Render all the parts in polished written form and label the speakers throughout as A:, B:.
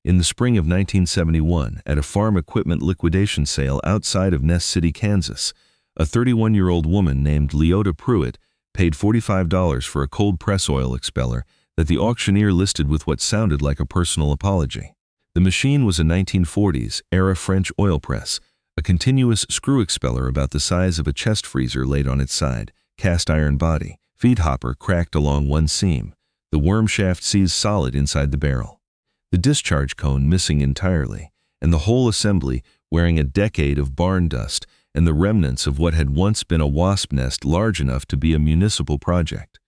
A: in the spring of 1971 at a farm equipment liquidation sale outside of Ness City, Kansas. A 31-year-old woman named Leota Pruitt paid $45 for a cold press oil expeller that the auctioneer listed with what sounded like a personal apology. The machine was a 1940s-era French oil press, a continuous screw expeller about the size of a chest freezer laid on its side, cast iron body, feed hopper cracked along one seam, the worm shaft seized solid inside the barrel, the discharge cone missing entirely, and the whole assembly wearing a decade of barn dust and the remnants of what had once been a wasp nest large enough to be a municipal project.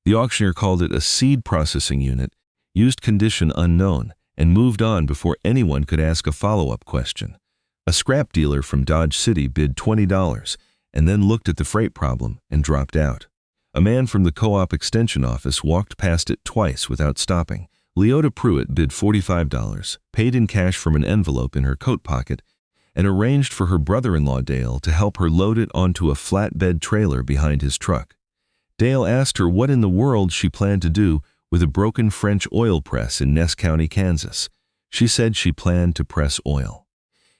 A: The auctioneer called it a seed processing unit, used condition unknown, and moved on before anyone could ask a follow-up question. A scrap dealer from Dodge City bid $20 and then looked at the freight problem and dropped out. A man from the co-op extension office walked past it twice without stopping. Leota Pruitt bid $45, paid in cash from an envelope in her coat pocket, and arranged for her brother-in-law Dale to help her load it onto a flatbed trailer behind his truck. Dale asked her what in the world she planned to do with a broken French oil press in Ness County, Kansas. She said she planned to press oil.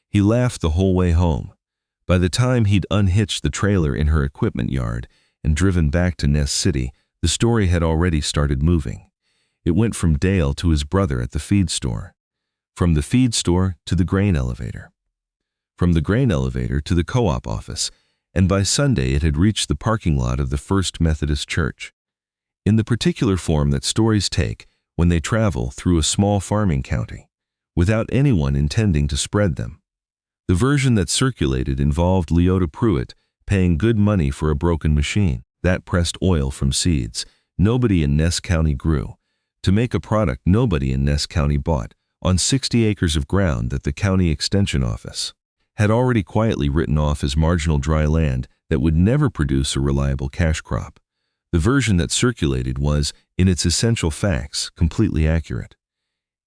A: He laughed the whole way home. By the time he'd unhitched the trailer in her equipment yard and driven back to Ness City, the story had already started moving. It went from Dale to his brother at the feed store, from the feed store to the grain elevator, from the grain elevator to the co-op office, and by Sunday it had reached the parking lot of the First Methodist Church. In the particular form that stories take when they travel through a small farming county, without anyone intending to spread them. The version that circulated involved Leota Pruitt paying good money for a broken machine that pressed oil from seeds nobody in Ness County grew, to make a product nobody in Ness County bought, on 60 acres of ground that the county extension office had already quietly written off as marginal dry land that would never produce a reliable cash crop. The version that circulated was, in its essential facts, completely accurate.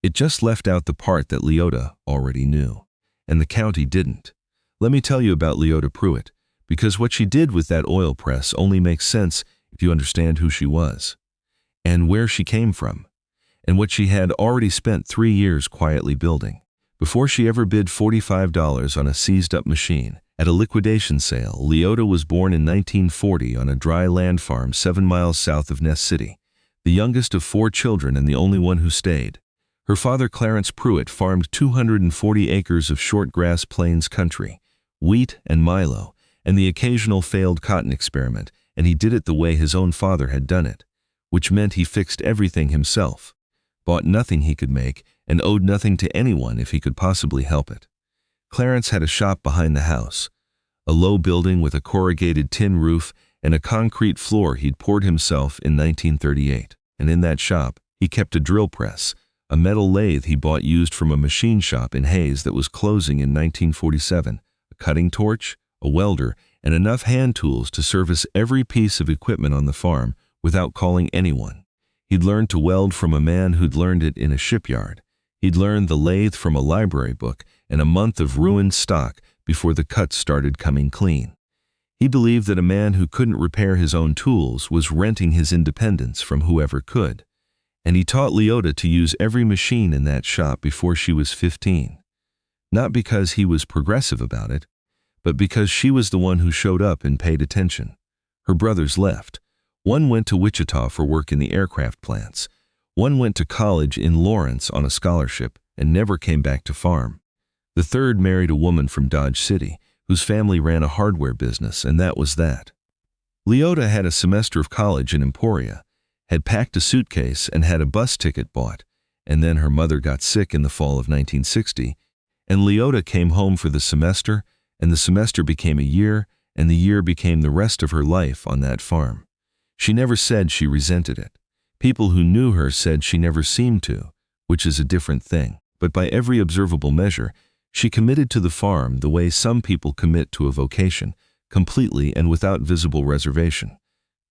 A: It just left out the part that Leota already knew, and the county didn't. Let me tell you about Leota Pruitt, because what she did with that oil press only makes sense if you understand who she was, and where she came from, and what she had already spent 3 years quietly building. Before she ever bid $45 on a seized-up machine at a liquidation sale, Leota was born in 1940 on a dry land farm 7 miles south of Ness City, the youngest of 4 children and the only one who stayed. Her father, Clarence Pruitt, farmed 240 acres of short-grass plains country, wheat and milo, and the occasional failed cotton experiment, and he did it the way his own father had done it, which meant he fixed everything himself, bought nothing he could make, and owed nothing to anyone if he could possibly help it. Clarence had a shop behind the house, a low building with a corrugated tin roof and a concrete floor he'd poured himself in 1938. And in that shop, he kept a drill press, a metal lathe he bought used from a machine shop in Hayes that was closing in 1947, a cutting torch, a welder, and enough hand tools to service every piece of equipment on the farm without calling anyone. He'd learned to weld from a man who'd learned it in a shipyard. He'd learned the lathe from a library book and a month of ruined stock before the cuts started coming clean. He believed that a man who couldn't repair his own tools was renting his independence from whoever could, and he taught Leota to use every machine in that shop before she was 15. Not because he was progressive about it, but because she was the one who showed up and paid attention. Her brothers left. One went to Wichita for work in the aircraft plants. One went to college in Lawrence on a scholarship and never came back to farm. The third married a woman from Dodge City, whose family ran a hardware business, and that was that. Leota had a semester of college in Emporia, had packed a suitcase and had a bus ticket bought, and then her mother got sick in the fall of 1960, and Leota came home for the semester, and the semester became a year, and the year became the rest of her life on that farm. She never said she resented it. People who knew her said she never seemed to, which is a different thing. But by every observable measure, she committed to the farm the way some people commit to a vocation, completely and without visible reservation.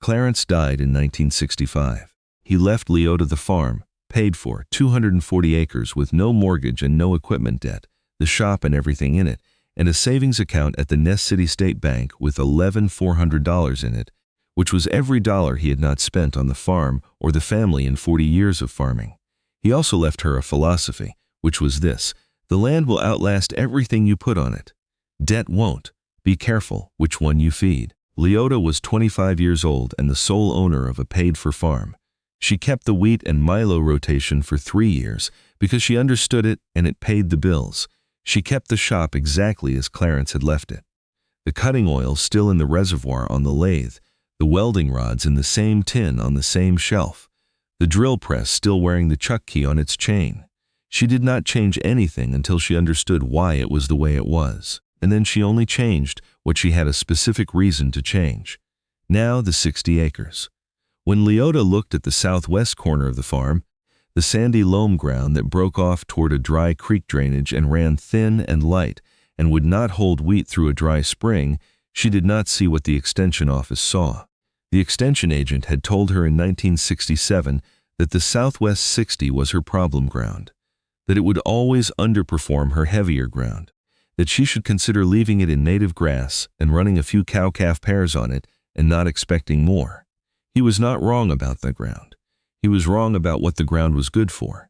A: Clarence died in 1965. He left Leota the farm, paid for 240 acres with no mortgage and no equipment debt, the shop and everything in it, and a savings account at the Ness City State Bank with $11,400 in it, which was every dollar he had not spent on the farm or the family in 40 years of farming. He also left her a philosophy, which was this: the land will outlast everything you put on it. Debt won't. Be careful which one you feed. Leota was 25 years old and the sole owner of a paid-for farm. She kept the wheat and milo rotation for 3 years because she understood it and it paid the bills. She kept the shop exactly as Clarence had left it. The cutting oil still in the reservoir on the lathe, the welding rods in the same tin on the same shelf, the drill press still wearing the chuck key on its chain. She did not change anything until she understood why it was the way it was, and then she only changed what she had a specific reason to change. Now the 60 acres. When Leota looked at the southwest corner of the farm, the sandy loam ground that broke off toward a dry creek drainage and ran thin and light and would not hold wheat through a dry spring, she did not see what the extension office saw. The extension agent had told her in 1967 that the southwest 60 was her problem ground, that it would always underperform her heavier ground, that she should consider leaving it in native grass and running a few cow-calf pairs on it and not expecting more. He was not wrong about the ground. He was wrong about what the ground was good for.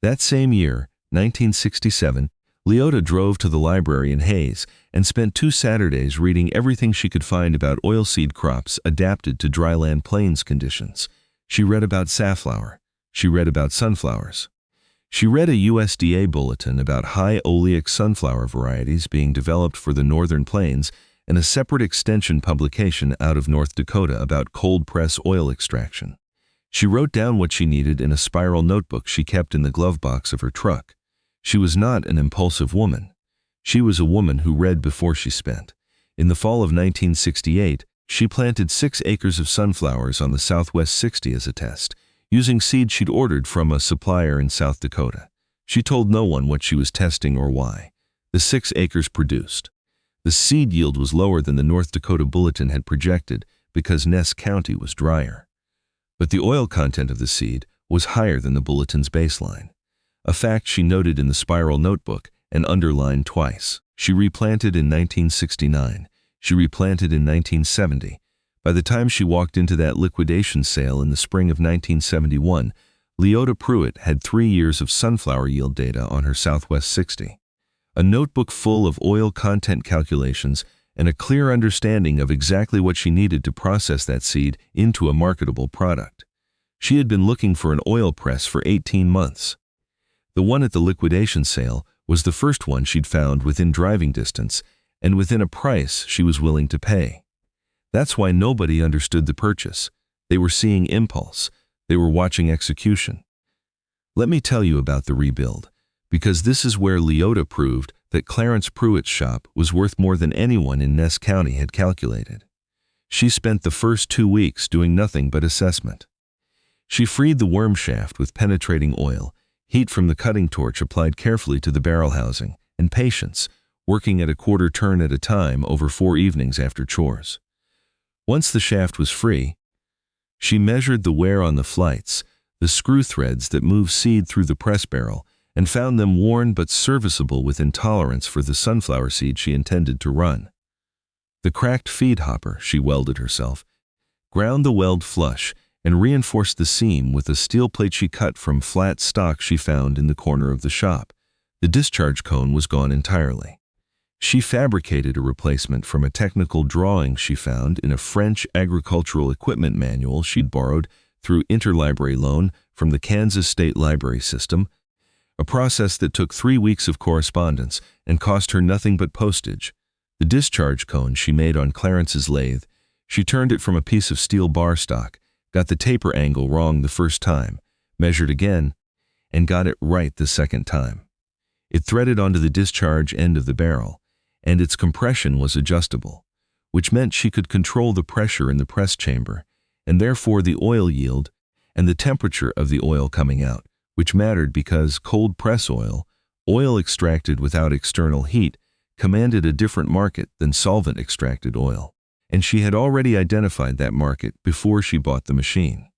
A: That same year, 1967, Leota drove to the library in Hayes and spent 2 Saturdays reading everything she could find about oilseed crops adapted to dryland plains conditions. She read about safflower. She read about sunflowers. She read a USDA bulletin about high oleic sunflower varieties being developed for the northern plains and a separate extension publication out of North Dakota about cold press oil extraction. She wrote down what she needed in a spiral notebook she kept in the glove box of her truck. She was not an impulsive woman. She was a woman who read before she spent. In the fall of 1968, she planted 6 acres of sunflowers on the Southwest 60 as a test, using seed she'd ordered from a supplier in South Dakota. She told no one what she was testing or why. The 6 acres produced. The seed yield was lower than the North Dakota Bulletin had projected because Ness County was drier. But the oil content of the seed was higher than the Bulletin's baseline, a fact she noted in the spiral notebook and underlined twice. She replanted in 1969. She replanted in 1970. By the time she walked into that liquidation sale in the spring of 1971, Leota Pruitt had 3 years of sunflower yield data on her Southwest 60. A notebook full of oil content calculations and a clear understanding of exactly what she needed to process that seed into a marketable product. She had been looking for an oil press for 18 months. The one at the liquidation sale was the first one she'd found within driving distance and within a price she was willing to pay. That's why nobody understood the purchase. They were seeing impulse. They were watching execution. Let me tell you about the rebuild, because this is where Leota proved that Clarence Pruitt's shop was worth more than anyone in Ness County had calculated. She spent the first 2 weeks doing nothing but assessment. She freed the worm shaft with penetrating oil, heat from the cutting torch applied carefully to the barrel housing, and patience, working at a quarter turn at a time over 4 evenings after chores. Once the shaft was free, she measured the wear on the flights, the screw threads that move seed through the press barrel, and found them worn but serviceable within tolerance for the sunflower seed she intended to run. The cracked feed hopper, she welded herself, ground the weld flush, and reinforced the seam with a steel plate she cut from flat stock she found in the corner of the shop. The discharge cone was gone entirely. She fabricated a replacement from a technical drawing she found in a French agricultural equipment manual she'd borrowed through interlibrary loan from the Kansas State Library System, a process that took 3 weeks of correspondence and cost her nothing but postage. The discharge cone she made on Clarence's lathe, she turned it from a piece of steel bar stock, got the taper angle wrong the first time, measured again, and got it right the second time. It threaded onto the discharge end of the barrel, and its compression was adjustable, which meant she could control the pressure in the press chamber, and therefore the oil yield and the temperature of the oil coming out, which mattered because cold press oil, oil extracted without external heat, commanded a different market than solvent-extracted oil, and she had already identified that market before she bought the machine.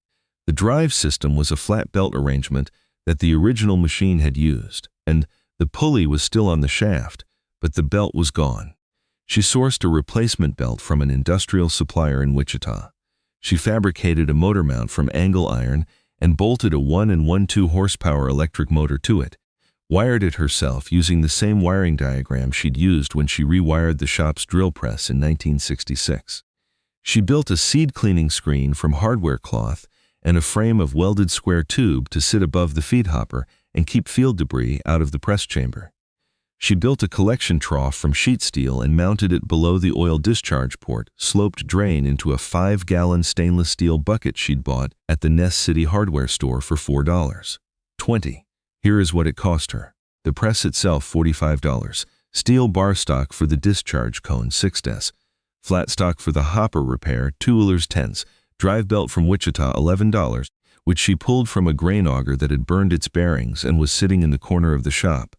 A: The drive system was a flat belt arrangement that the original machine had used, and the pulley was still on the shaft, but the belt was gone. She sourced a replacement belt from an industrial supplier in Wichita. She fabricated a motor mount from angle iron and bolted a 1 1/2 horsepower electric motor to it, wired it herself using the same wiring diagram she'd used when she rewired the shop's drill press in 1966. She built a seed cleaning screen from hardware cloth and a frame of welded square tube to sit above the feed hopper and keep field debris out of the press chamber. She built a collection trough from sheet steel and mounted it below the oil discharge port, sloped drain into a 5-gallon stainless steel bucket she'd bought at the Ness City hardware store for $4.20. Here is what it cost her. The press itself $45, steel bar stock for the discharge cone $6, flat stock for the hopper repair $2.10, drive belt from Wichita $11, which she pulled from a grain auger that had burned its bearings and was sitting in the corner of the shop.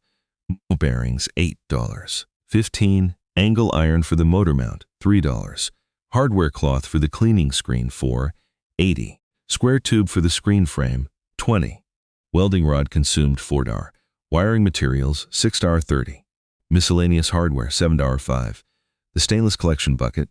A: Bearings $8. 15. Angle iron for the motor mount $3. Hardware cloth for the cleaning screen $4.80. Square tube for the screen frame $20. Welding rod consumed $4. Wiring materials $6.30. Miscellaneous hardware $7.05. The stainless collection bucket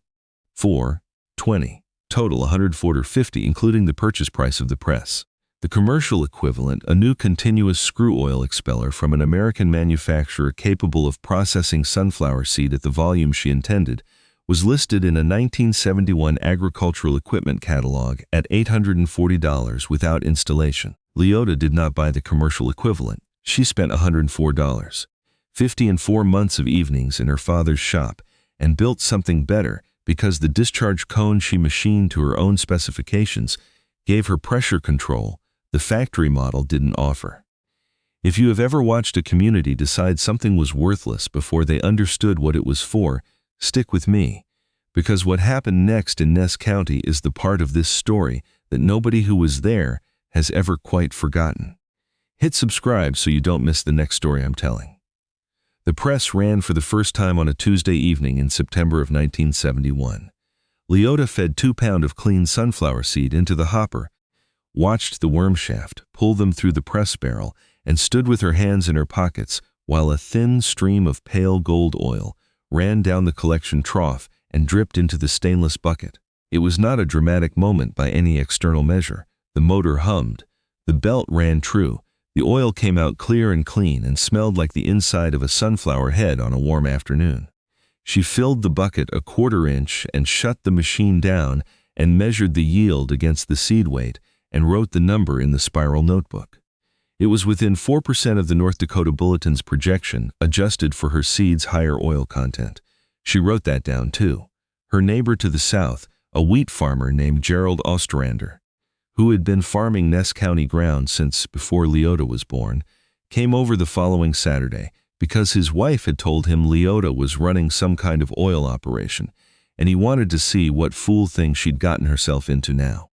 A: $4.20. Total $104.50, including the purchase price of the press. The commercial equivalent, a new continuous screw oil expeller from an American manufacturer capable of processing sunflower seed at the volume she intended, was listed in a 1971 agricultural equipment catalog at $840 without installation. Leota did not buy the commercial equivalent. She spent $104.50 and 4 months of evenings in her father's shop and built something better because the discharge cone she machined to her own specifications gave her pressure control the factory model didn't offer. If you have ever watched a community decide something was worthless before they understood what it was for, stick with me, because what happened next in Ness County is the part of this story that nobody who was there has ever quite forgotten. Hit subscribe so you don't miss the next story I'm telling. The press ran for the first time on a Tuesday evening in September of 1971. Leota fed 2 pounds of clean sunflower seed into the hopper, watched the worm shaft pull them through the press barrel, and stood with her hands in her pockets while a thin stream of pale gold oil ran down the collection trough and dripped into the stainless bucket. It was not a dramatic moment by any external measure. The motor hummed. The belt ran true. The oil came out clear and clean and smelled like the inside of a sunflower head on a warm afternoon. She filled the bucket a 1/4 inch and shut the machine down and measured the yield against the seed weight and wrote the number in the spiral notebook. It was within 4% of the North Dakota Bulletin's projection, adjusted for her seed's higher oil content. She wrote that down too. Her neighbor to the south, a wheat farmer named Gerald Ostrander, who had been farming Ness County ground since before Leota was born, came over the following Saturday because his wife had told him Leota was running some kind of oil operation, and he wanted to see what fool thing she'd gotten herself into now.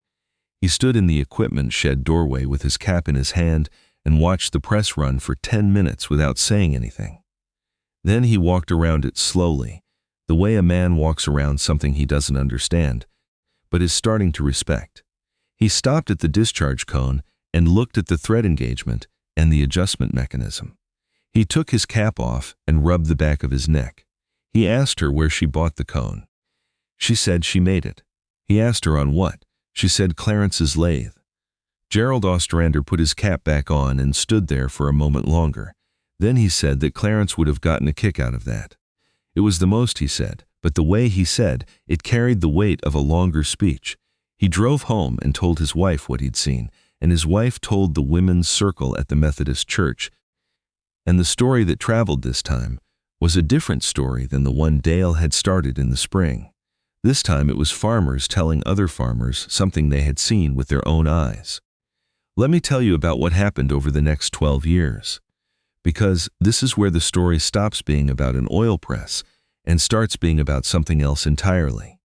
A: He stood in the equipment shed doorway with his cap in his hand and watched the press run for 10 minutes without saying anything. Then he walked around it slowly, the way a man walks around something he doesn't understand, but is starting to respect. He stopped at the discharge cone and looked at the thread engagement and the adjustment mechanism. He took his cap off and rubbed the back of his neck. He asked her where she bought the cone. She said she made it. He asked her on what. She said Clarence's lathe. Gerald Ostrander put his cap back on and stood there for a moment longer. Then he said that Clarence would have gotten a kick out of that. It was the most he said, but the way he said it carried the weight of a longer speech. He drove home and told his wife what he'd seen, and his wife told the women's circle at the Methodist church. And the story that traveled this time was a different story than the one Dale had started in the spring. This time it was farmers telling other farmers something they had seen with their own eyes. Let me tell you about what happened over the next 12 years. Because this is where the story stops being about an oil press and starts being about something else entirely.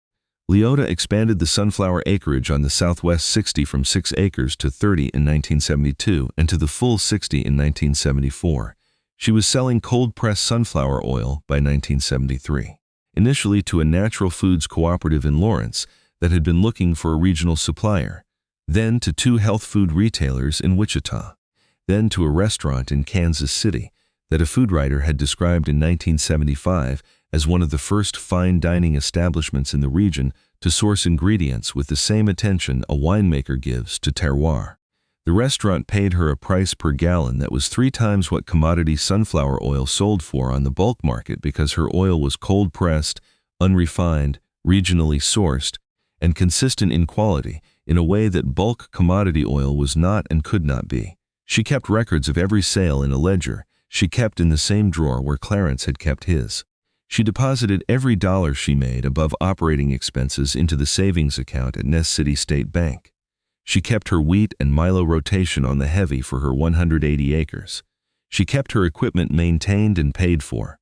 A: Leota expanded the sunflower acreage on the Southwest 60 from 6 acres to 30 in 1972 and to the full 60 in 1974. She was selling cold-pressed sunflower oil by 1973. Initially to a natural foods cooperative in Lawrence that had been looking for a regional supplier, then to 2 health food retailers in Wichita, then to a restaurant in Kansas City that a food writer had described in 1975 as one of the first fine dining establishments in the region to source ingredients with the same attention a winemaker gives to terroir. The restaurant paid her a price per gallon that was 3 times what commodity sunflower oil sold for on the bulk market because her oil was cold-pressed, unrefined, regionally sourced, and consistent in quality in a way that bulk commodity oil was not and could not be. She kept records of every sale in a ledger she kept in the same drawer where Clarence had kept his. She deposited every dollar she made above operating expenses into the savings account at Ness City State Bank. She kept her wheat and milo rotation on the heavy for her 180 acres. She kept her equipment maintained and paid for.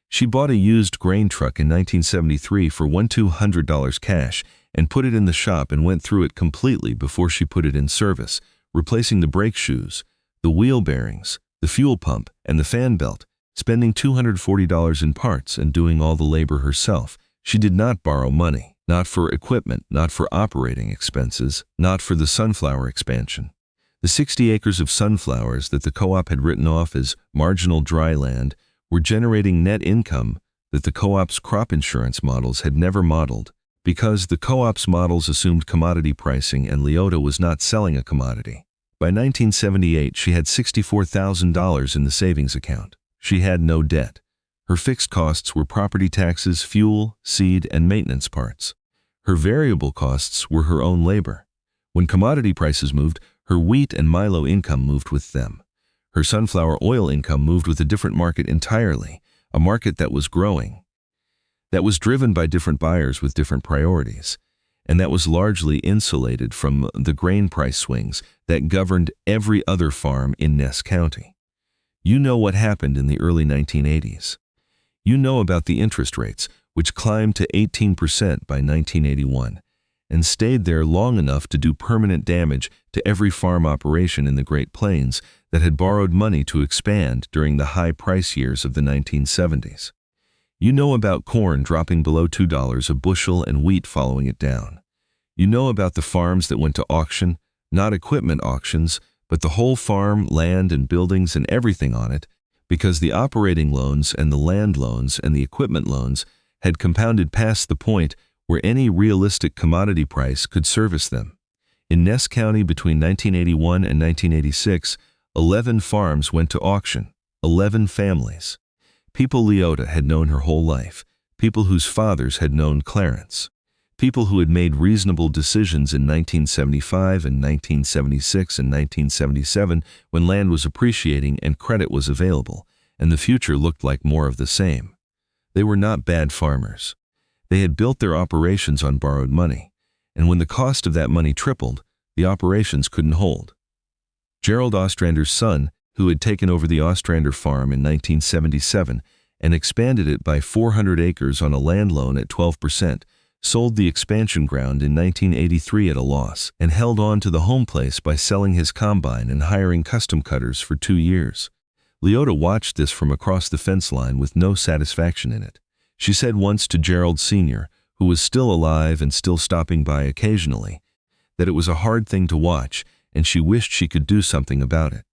A: She bought a used grain truck in 1973 for $1,200 cash and put it in the shop and went through it completely before she put it in service, replacing the brake shoes, the wheel bearings, the fuel pump, and the fan belt, spending $240 in parts and doing all the labor herself. She did not borrow money, not for equipment, not for operating expenses, not for the sunflower expansion. The 60 acres of sunflowers that the co-op had written off as marginal dry land were generating net income that the co-op's crop insurance models had never modeled, because the co-op's models assumed commodity pricing and Leota was not selling a commodity. By 1978, she had $64,000 in the savings account. She had no debt. Her fixed costs were property taxes, fuel, seed, and maintenance parts. Her variable costs were her own labor. When commodity prices moved, her wheat and milo income moved with them. Her sunflower oil income moved with a different market entirely, a market that was growing, that was driven by different buyers with different priorities, and that was largely insulated from the grain price swings that governed every other farm in Ness County. You know what happened in the early 1980s. You know about the interest rates, which climbed to 18% by 1981, and stayed there long enough to do permanent damage to every farm operation in the Great Plains that had borrowed money to expand during the high price years of the 1970s. You know about corn dropping below $2 a bushel and wheat following it down. You know about the farms that went to auction, not equipment auctions, but the whole farm, land and buildings and everything on it, because the operating loans and the land loans and the equipment loans had compounded past the point where any realistic commodity price could service them. In Ness County between 1981 and 1986, 11 farms went to auction, 11 families. People Leota had known her whole life, people whose fathers had known Clarence, people who had made reasonable decisions in 1975 and 1976 and 1977 when land was appreciating and credit was available, and the future looked like more of the same. They were not bad farmers. They had built their operations on borrowed money, and when the cost of that money tripled, the operations couldn't hold. Gerald Ostrander's son, who had taken over the Ostrander farm in 1977 and expanded it by 400 acres on a land loan at 12%, sold the expansion ground in 1983 at a loss and held on to the home place by selling his combine and hiring custom cutters for 2 years. Leota watched this from across the fence line with no satisfaction in it. She said once to Gerald Sr., who was still alive and still stopping by occasionally, that it was a hard thing to watch and she wished she could do something about it.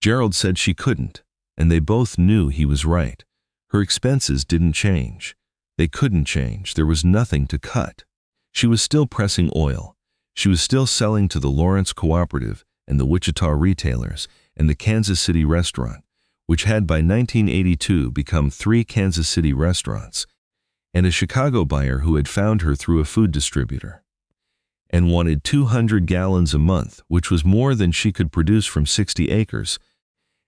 A: Gerald said she couldn't, and they both knew he was right. Her expenses didn't change. They couldn't change. There was nothing to cut. She was still pressing oil. She was still selling to the Lawrence Cooperative and the Wichita retailers and the Kansas City restaurant, which had by 1982 become 3 Kansas City restaurants, and a Chicago buyer who had found her through a food distributor, and wanted 200 gallons a month, which was more than she could produce from 60 acres,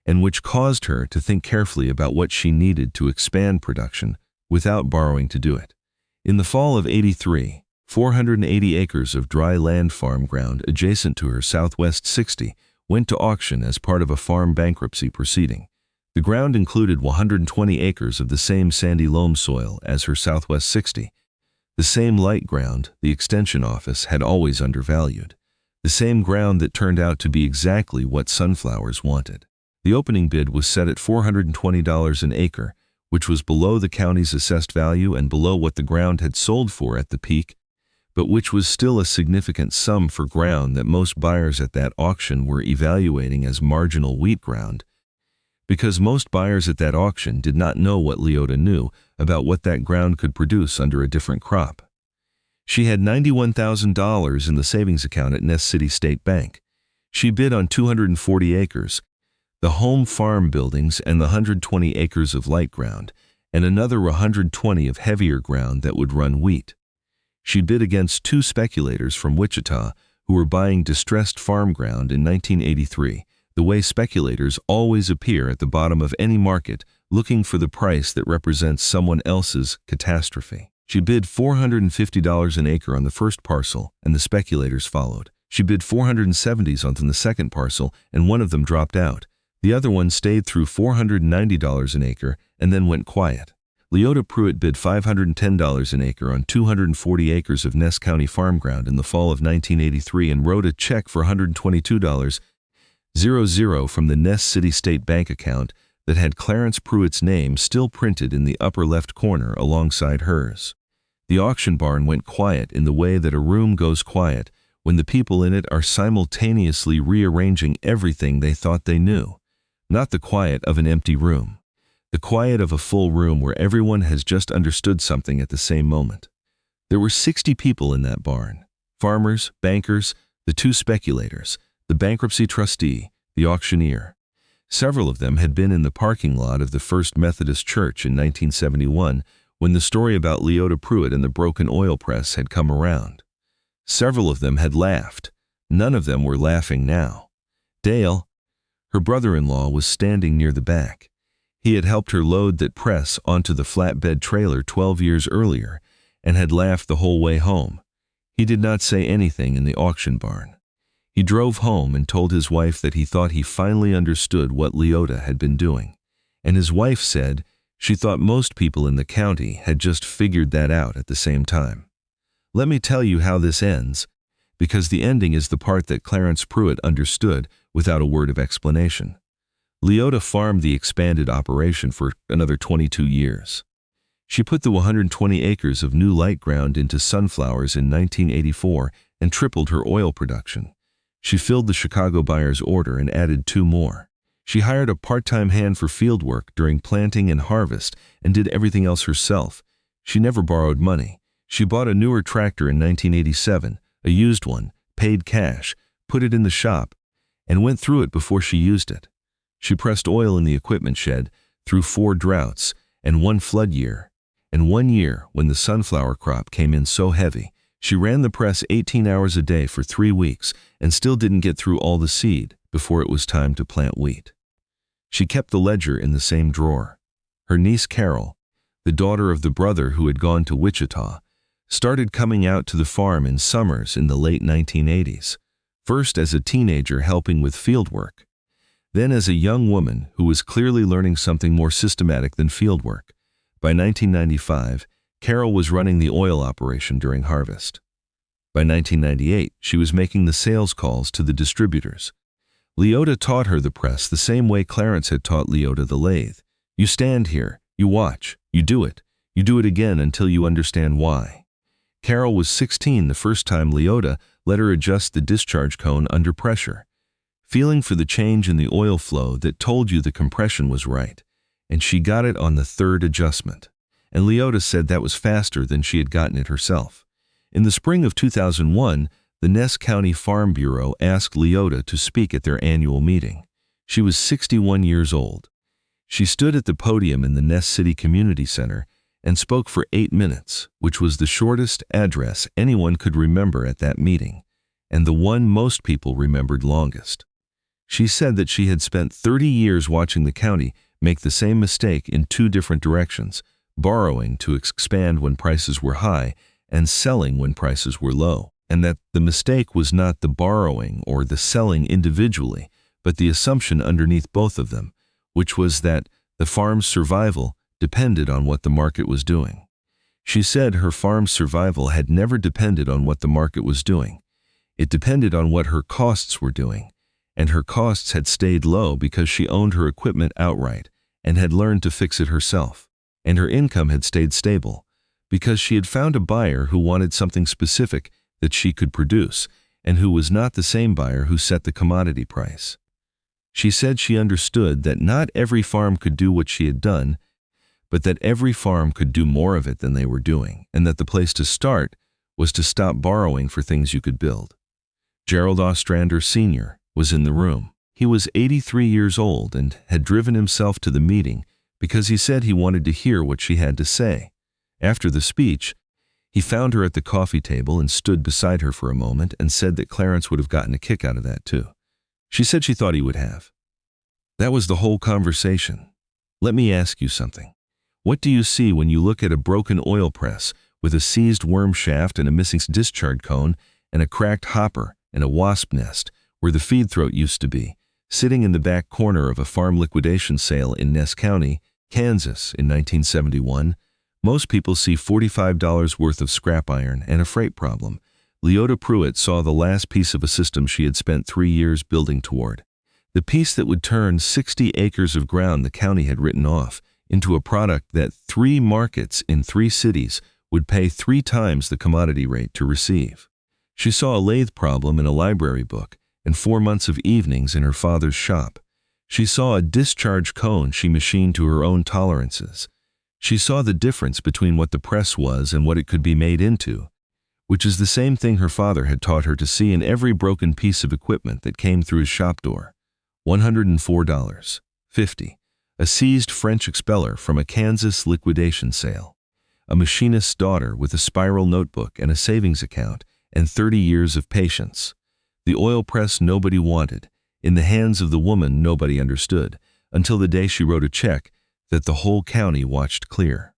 A: and which caused her to think carefully about what she needed to expand production without borrowing to do it. In the fall of '83, 480 acres of dry land farm ground adjacent to her Southwest 60 went to auction as part of a farm bankruptcy proceeding. The ground included 120 acres of the same sandy loam soil as her Southwest 60, the same light ground the extension office had always undervalued, the same ground that turned out to be exactly what sunflowers wanted. The opening bid was set at $420 an acre, which was below the county's assessed value and below what the ground had sold for at the peak, but which was still a significant sum for ground that most buyers at that auction were evaluating as marginal wheat ground, because most buyers at that auction did not know what Leota knew about what that ground could produce under a different crop. She had $91,000 in the savings account at Ness City State Bank. She bid on 240 acres, the home farm buildings and the 120 acres of light ground, and another 120 of heavier ground that would run wheat. She bid against two speculators from Wichita who were buying distressed farm ground in 1983, the way speculators always appear at the bottom of any market looking for the price that represents someone else's catastrophe. She bid $450 an acre on the first parcel, and the speculators followed. She bid $470 on the second parcel, and one of them dropped out. The other one stayed through $490 an acre and then went quiet. Leota Pruitt bid $510 an acre on 240 acres of Ness County farm ground in the fall of 1983 and wrote a check for $122.00 from the Ness City State Bank account that had Clarence Pruitt's name still printed in the upper left corner alongside hers. The auction barn went quiet in the way that a room goes quiet when the people in it are simultaneously rearranging everything they thought they knew. Not the quiet of an empty room. The quiet of a full room where everyone has just understood something at the same moment. There were 60 people in that barn. Farmers, bankers, the two speculators, the bankruptcy trustee, the auctioneer. Several of them had been in the parking lot of the First Methodist Church in 1971 when the story about Leota Pruitt and the broken oil press had come around. Several of them had laughed. None of them were laughing now. Dale, her brother-in-law, was standing near the back. He had helped her load that press onto the flatbed trailer 12 years earlier and had laughed the whole way home. He did not say anything in the auction barn. He drove home and told his wife that he thought he finally understood what Leota had been doing. And his wife said she thought most people in the county had just figured that out at the same time. Let me tell you how this ends, because the ending is the part that Clarence Pruitt understood without a word of explanation. Leota farmed the expanded operation for another 22 years. She put the 120 acres of new light ground into sunflowers in 1984 and tripled her oil production. She filled the Chicago buyer's order and added 2 more. She hired a part-time hand for field work during planting and harvest and did everything else herself. She never borrowed money. She bought a newer tractor in 1987, a used one, paid cash, put it in the shop, and went through it before she used it. She pressed oil in the equipment shed through 4 droughts and 1 flood year. And 1 year, when the sunflower crop came in so heavy, she ran the press 18 hours a day for 3 weeks and still didn't get through all the seed before it was time to plant wheat. She kept the ledger in the same drawer. Her niece Carol, the daughter of the brother who had gone to Wichita, started coming out to the farm in summers in the late 1980s, first as a teenager helping with field work, then as a young woman who was clearly learning something more systematic than field work. By 1995, Carol was running the oil operation during harvest. By 1998, she was making the sales calls to the distributors. Leota taught her the press the same way Clarence had taught Leota the lathe. You stand here, you watch, you do it again until you understand why. Carol was 16 the first time Leota let her adjust the discharge cone under pressure, feeling for the change in the oil flow that told you the compression was right, and she got it on the 3rd adjustment. And Leota said that was faster than she had gotten it herself. In the spring of 2001, the Ness County Farm Bureau asked Leota to speak at their annual meeting. She was 61 years old. She stood at the podium in the Ness City Community Center and spoke for 8 minutes, which was the shortest address anyone could remember at that meeting, and the one most people remembered longest. She said that she had spent 30 years watching the county make the same mistake in 2 different directions, borrowing to expand when prices were high and selling when prices were low, and that the mistake was not the borrowing or the selling individually, but the assumption underneath both of them, which was that the farm's survival depended on what the market was doing. She said her farm's survival had never depended on what the market was doing. It depended on what her costs were doing, and her costs had stayed low because she owned her equipment outright and had learned to fix it herself. And her income had stayed stable because she had found a buyer who wanted something specific that she could produce and who was not the same buyer who set the commodity price. She said she understood that not every farm could do what she had done, but that every farm could do more of it than they were doing, and that the place to start was to stop borrowing for things you could build. Gerald Ostrander Sr., was in the room. He was 83 years old and had driven himself to the meeting because he said he wanted to hear what she had to say. After the speech, he found her at the coffee table and stood beside her for a moment and said that Clarence would have gotten a kick out of that too. She said she thought he would have. That was the whole conversation. Let me ask you something. What do you see when you look at a broken oil press with a seized worm shaft and a missing discharge cone and a cracked hopper and a wasp nest where the feed throat used to be, sitting in the back corner of a farm liquidation sale in Ness County, Kansas in 1971? Most people see $45 worth of scrap iron and a freight problem. Leota Pruitt saw the last piece of a system she had spent 3 years building toward. The piece that would turn 60 acres of ground the county had written off into a product that 3 markets in 3 cities would pay 3 times the commodity rate to receive. She saw a lathe problem in a library book and 4 months of evenings in her father's shop. She saw a discharge cone she machined to her own tolerances. She saw the difference between what the press was and what it could be made into, which is the same thing her father had taught her to see in every broken piece of equipment that came through his shop door. $104.50. A seized French expeller from a Kansas liquidation sale. A machinist's daughter with a spiral notebook and a savings account and 30 years of patience. The oil press nobody wanted, in the hands of the woman nobody understood, until the day she wrote a check that the whole county watched clear.